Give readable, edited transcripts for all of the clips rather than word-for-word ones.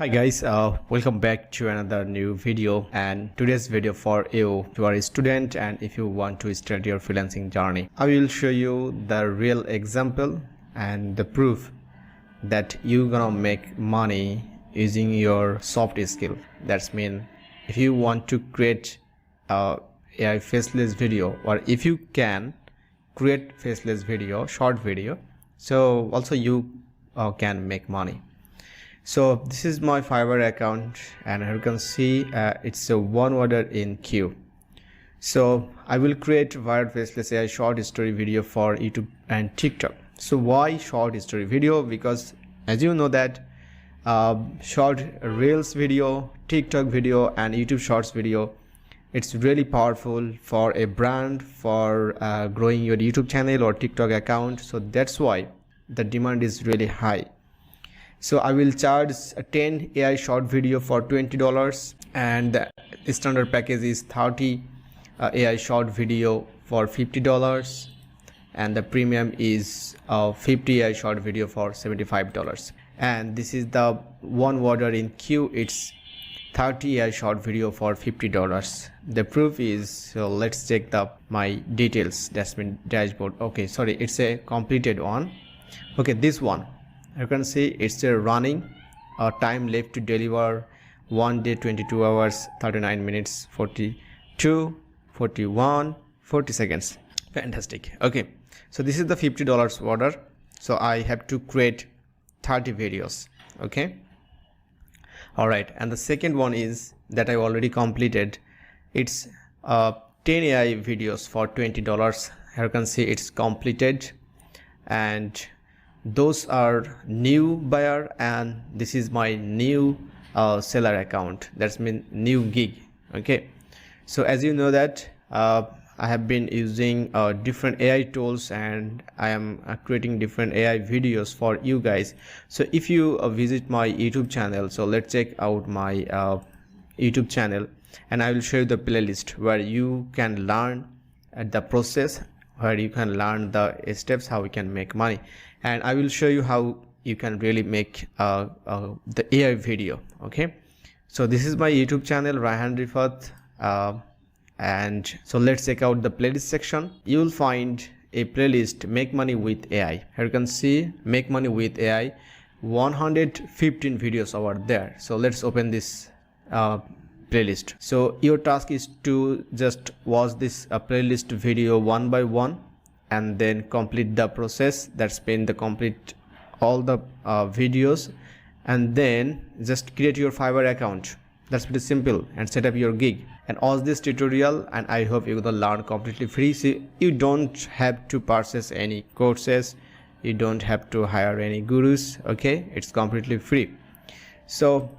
Hi guys, welcome back to another new video. And today's video for you are a student and if you want to start your freelancing journey, I will show you the real example and the proof that you're gonna make money using your soft skill. That's mean if you want to create a faceless video, or if you can create faceless video, short video, so also you can make money. So this is my Fiverr account and you can see it's a one order in queue. So I will create wired faceless AI short story video for YouTube and TikTok. So why short story video? Because as you know that short reels video, TikTok video and YouTube shorts video, it's really powerful for a brand, for growing your YouTube channel or TikTok account. So that's why the demand is really high. So I will charge a 10 AI short video for $20 and the standard package is 30 AI short video for $50 and the premium is 50 AI short video for $75. And this is the one order in queue, it's 30 AI short video for $50. The proof is, so let's check my details, that's my dashboard. Okay, sorry, it's a completed one. Okay, this one you can see it's still running. Time left to deliver 1 day 22 hours 39 minutes 42 41 40 seconds. Fantastic. Okay, so this is the $50 order. So I have to create 30 videos. Okay, all right. And the second one is that I already completed. It's 10 AI videos for $20. Here you can see it's completed, and those are new buyer and this is my new seller account, that's mean new gig. Okay, so as you know that I have been using different AI tools and I am creating different AI videos for you guys. So if you visit my YouTube channel, so let's check out my YouTube channel and I will show you the playlist where you can learn the process, where you can learn the steps how we can make money, and I will show you how you can really make the AI video. Okay, so this is my YouTube channel, Raihan Rifat, and so let's check out the playlist section. You will find a playlist, make money with AI. Here you can see make money with AI, 115 videos over there. So let's open this playlist. So your task is to just watch this playlist video one by one and then complete the process. That's been the complete all the videos, and then just create your Fiverr account. That's pretty simple, and set up your gig and watch this tutorial, and I hope you're gonna learn completely free. See, you don't have to purchase any courses, you don't have to hire any gurus. Okay, it's completely free. So,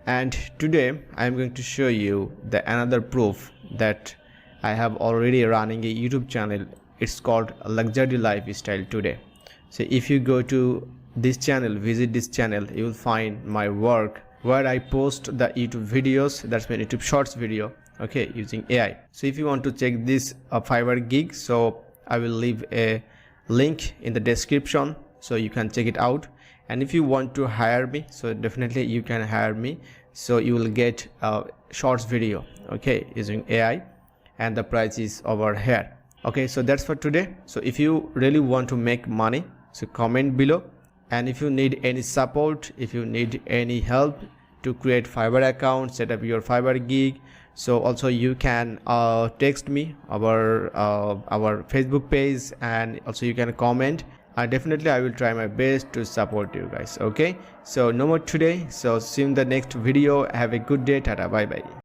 and today I'm going to show you another proof that I have already running a YouTube channel. It's called Luxury Lifestyle Today. So if you go to this channel, visit this channel, you will find my work where I post the YouTube videos, that's my YouTube shorts video, okay, using AI. So if you want to check this Fiverr gig, so I will leave a link in the description so you can check it out. And if you want to hire me, so definitely you can hire me, so you will get a shorts video, okay, using AI, and the price is over here. Okay, so that's for today. So if you really want to make money, so comment below, and if you need any support, if you need any help to create Fiverr account, set up your Fiverr gig, so also you can text me our Facebook page, and also you can comment. Definitely I will try my best to support you guys. Okay, so no more today, so see you in the next video. Have a good day. Tata, bye bye.